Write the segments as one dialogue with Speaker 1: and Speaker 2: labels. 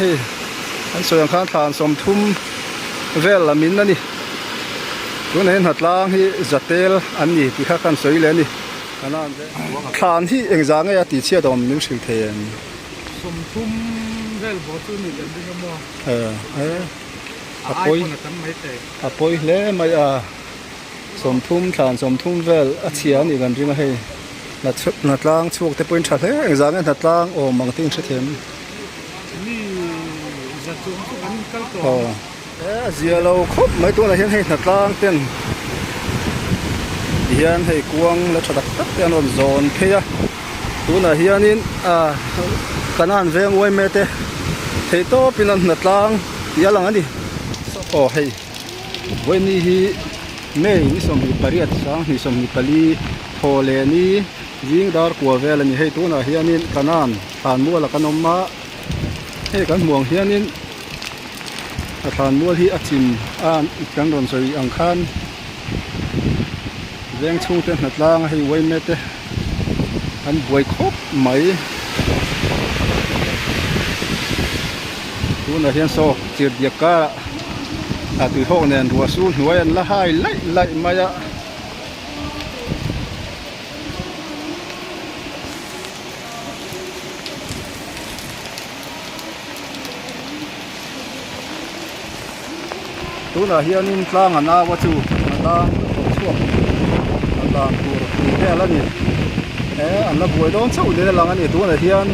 Speaker 1: hi an soyang khan than som thum vel lamin ani tun hen hatlang hi zatel an ni ti kha kan soi le ni anan than hi engzang ya ti chia dom nim sil then
Speaker 2: som thum vel bo tu ni le ding mo
Speaker 1: apoi apoi le mai a som thum than som thum vel a chia ni gan ringa he na tlang chuak te point tha le engzang na tlang o mang ting the them
Speaker 2: ni za tu kan kal to
Speaker 1: zia lo khop mai tu na hian hei na tlang ten hian hei kuang la thatak tak te anon zon pheya tu na hianin kanan veng wai me te thei to pinan na tlang yalang ani hei wai ni hi mei ni som hi pariat sang ni som hi pali thole ni jing dar kwa vel ani hei tu na hianin kanan han mu la kanom ma hei kan muang hianin than mual hi achim an ikang ron soi ang khan veng chung te natlang hei wai me te an buai khop mai tu na hian so chir diaka a tu ho nen ruwa su hnuai an la hai lai maya tu na hianin tlang an awa chu tlang chuak an tlang tur te la ni an la buai don chau le lang ani tu na hian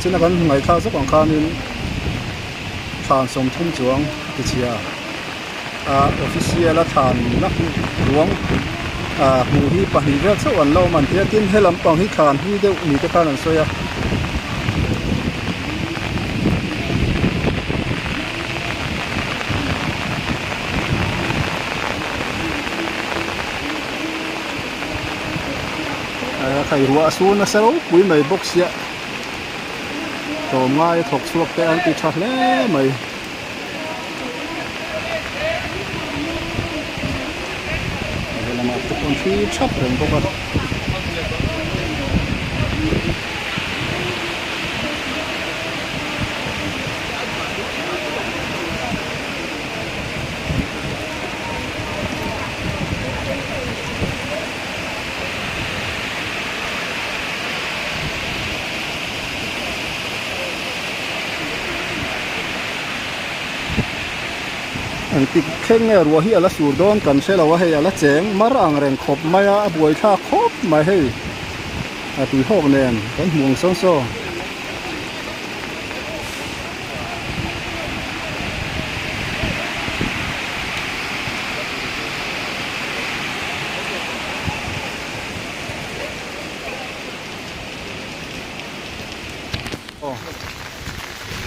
Speaker 1: china kan ngai tha zok ang khanin than som thum chuang ti chia official la than na ruang mu hi pahni vel chau an lo man thia tin helam pang hi than hi deuh ni te kan an soya khai ruwa su na sero pui mai box ya to ngai thok suak te an ti thak le mai la ma to kon fi chap ren boka an tik kheng nge ruwa hi ala sur don kan sela wa hei ala cheng mar ang reng khop maya a buai tha khop mai hei a tui hok nen kan muang so so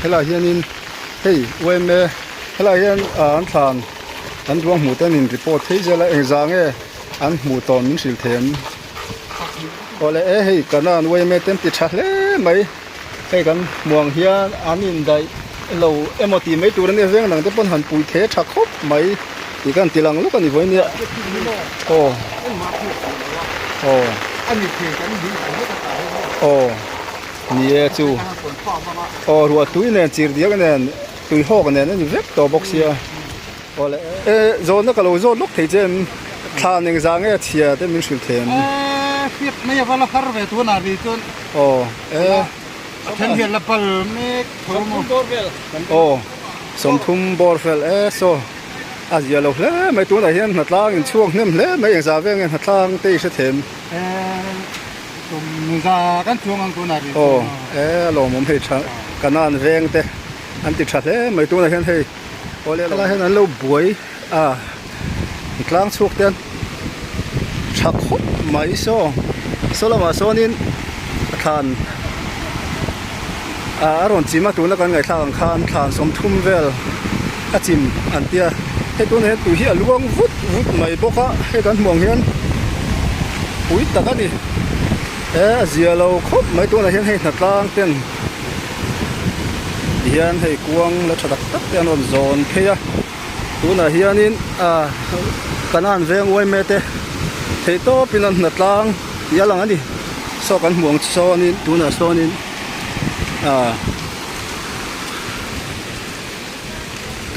Speaker 1: hela hianin hei wei me hela hian an than an ruang hmu ten in report thei zela engzang e an hmu ton min sil them ole hei kanan wei me tem ti tha hle mai hei kan muang hian an in dai lo emoti mai tur ne veng nang te pon han pui the tha khop mai ti kan tilang lu kan ni voi ni ani the kan di ni e chu ruwa tui nen chir dia kan nen tui hok nen ni vek to box ya ole zon na kalo zon lok thei chen than engzang e chia te min sil them
Speaker 2: fit mai wala har ve tu na ri tun then hian la pal me thomo borvel
Speaker 1: som thum borvel so azia lo hle mai tu na hian natlang in chuang nem hle mai engza veng en hatlang te se them
Speaker 2: za kan chuang ang tu na ri
Speaker 1: lo mom he kanan veng te an ti tha hle mai tu na hian hei ole la hian an lo buai tlang chuak ten thak khop mai so lama sonin than aron chima tu na kan ngai thlang khan than som thum vel achim an tia he tu ne tu hi aluang vut mai boka he kan mong hian pui tak ani zia lo khop mai tu na hian hei na tlang ten hian hei kuang la thatak tak te anon zon pheya tu na hianin kanan veng wai me te thei to pinan na tlang yalang ani so kan muang sonin tu na sonin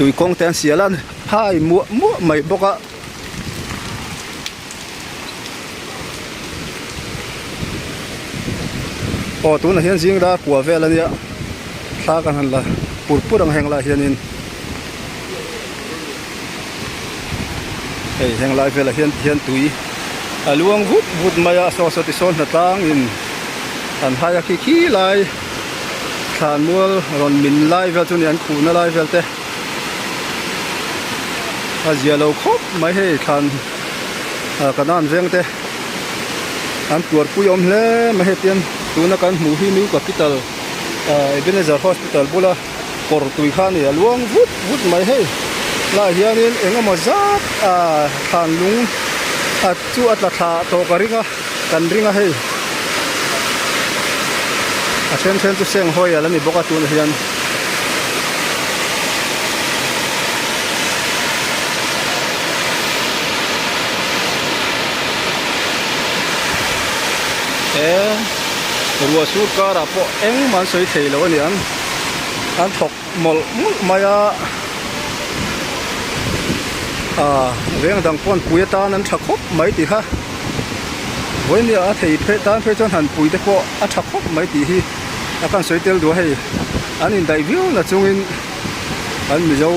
Speaker 1: tui kong ten sialan hai mu mai boka o tu na hian jing da kwa vel ania thla kan han la purang heng la hianin hei heng lai vel hian tui aluang vut maya so ti son na tang in an haya khi lai than mual ron min lai vel chu ni an khu na lai vel te azia lo khop mai hei than kanan veng te an tuar puyom hle ma he tian tuna kan mu hi new capital Ebenezer Hospital bula kor tui khan ya luang vut mai hei la hianin enga mazat than lung chu atla tha to karinga kan ringa hei a chen tu seng hoi ala ni boka tun hian rùa sur ca ra po eng man soi thei lo ni an thok mol maya veng dang pon puya nan thakop mai ti ha when ya thei phe tan phe chon han pui te po a thakop mai ti hi akan soi tel do hei an in dai view na chungin an mi zo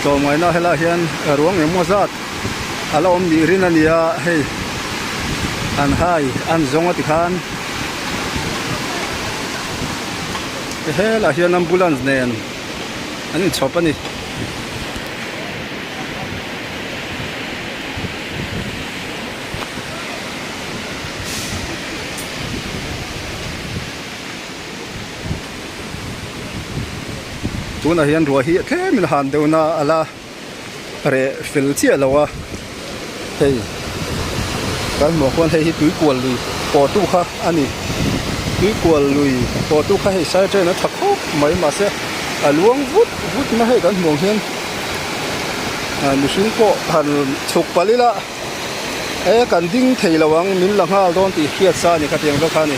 Speaker 1: to mai na hela hian ruang emo zat ala om ni rin ania hei an hai an zonga ti khan he la hian ambulance nen anin chopani tuna hian ruwa hi tlemin han deuna ala re fil chia lawa hei kan mo kon hei hi tui kwal lui po tu kha ani tui kwal lui po tu kha hei sai train na thakho mai ma se aluang vut ma hei kan mong hian mihring po han chuk palila kan ding thei lawang min langhal don ti khiat sa ni khateng do kha ni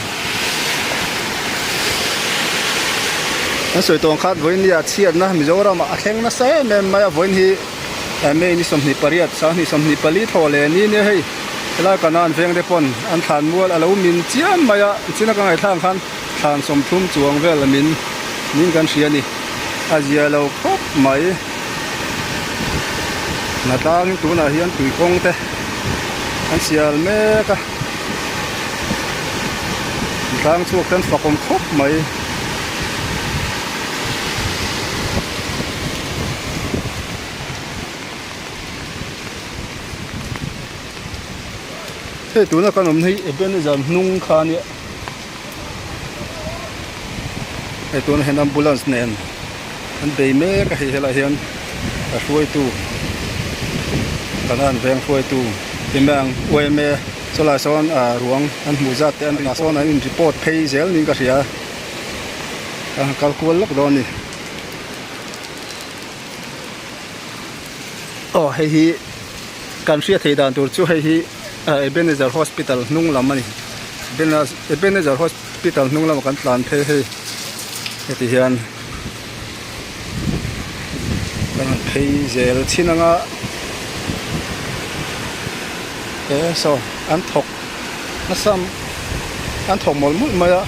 Speaker 1: an soi tong khat voin ya chiat na mizoram a thleng na se mem mai voin hi me ni somni pariat sa ni somni pali thole ni ne hei la kanan veng de pon an than mual alo min chian maya china ka ngai thang khan than som thum chuang vel min nin kan hria ni azia lo khop mai na tang tu na hian tui kong te an sial me ka tang chuak kan fakom khop mai thế tụi nó con ôm thấy bên giờ nung khan vậy, thế tụi nó hiện ambulance nền, anh bị mẹ cái gì là hiện, à xuôi tu, cái anh veng xuôi tu, thì mang quay mẹ, cho lại son ruộng, anh mua ra tiền anh son anh report pay zel những cái gì calculate lúc đó nè, hay can see thấy đàn tụi chú hay Ebenezer Hospital nung lam ani Ebenezer Hospital nung lam kan tlan the he ti hian kan phei zel chinanga so an thok na sam an thok mol mul maya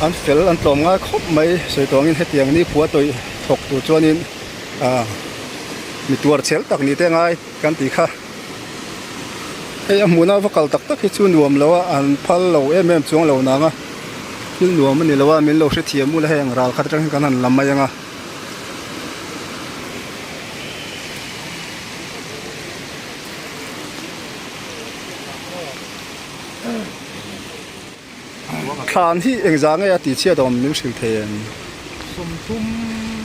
Speaker 1: an fel an tlom nga khop mai soi tongin hetiang ni puwa toi thok tu chuanin mi tuar chel tak ni te ngai kan ti kha hey muna vakal tak tak hi chu nuam lawa an phal lo em chuang lo na nga hin nuam ani lawa min lo hre thiam mu la heng ral khat tang kan han lam mayanga khan hi engzang ya ti chia dom min sil then
Speaker 2: som thum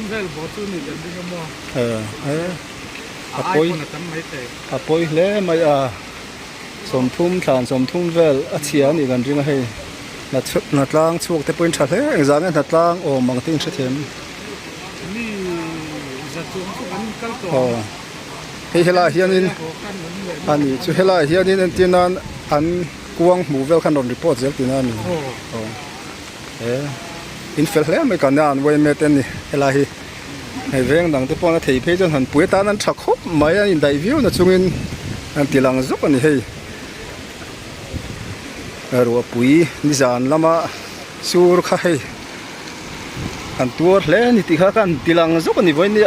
Speaker 2: vel bo chu ni den ding mo
Speaker 1: apoi le mai som thum than som thum vel a chia ni gan ringa hei na tlang chuak te point tha hle engzang na tlang o mang ting hre them
Speaker 2: ni za chu chu kan kal to
Speaker 1: hei hela hianin ani chu hela hianin an tinan an kuang mu vel khan on report zel tinan in fel hle mai kan an wei me ten ni hela hi hay veng dang te pon a thei phe jon han pui ta nan thak khop mai an in dai view na chungin an tilang zup ani hei ro pui ni zan lama sur kha hei an tur hle ni ti kha kan tilang zup ani voi ni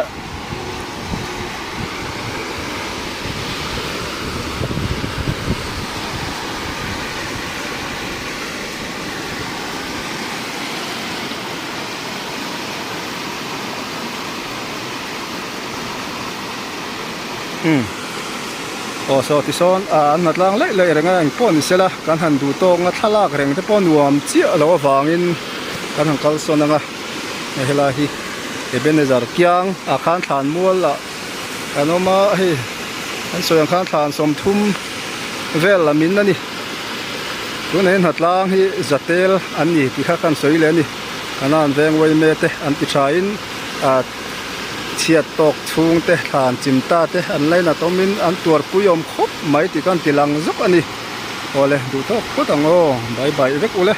Speaker 1: so ti son an nat lang le renga ang pon sela kan han du to nga thalak reng te pon nuam chi lo wangin kan han kal son nga hela hi ebenezer kyang a khan than mul la anoma hi an soyang khan than som thum vel lamin ani tunen hatlang hi zatel an ni ti kha kan soi le ni anan veng wei me te an ti thain a chiat tok chung te than chimta te an leina tomin an tur puyom khop mai ti kan tilang zuk ani ole du to putango bye bye vek ule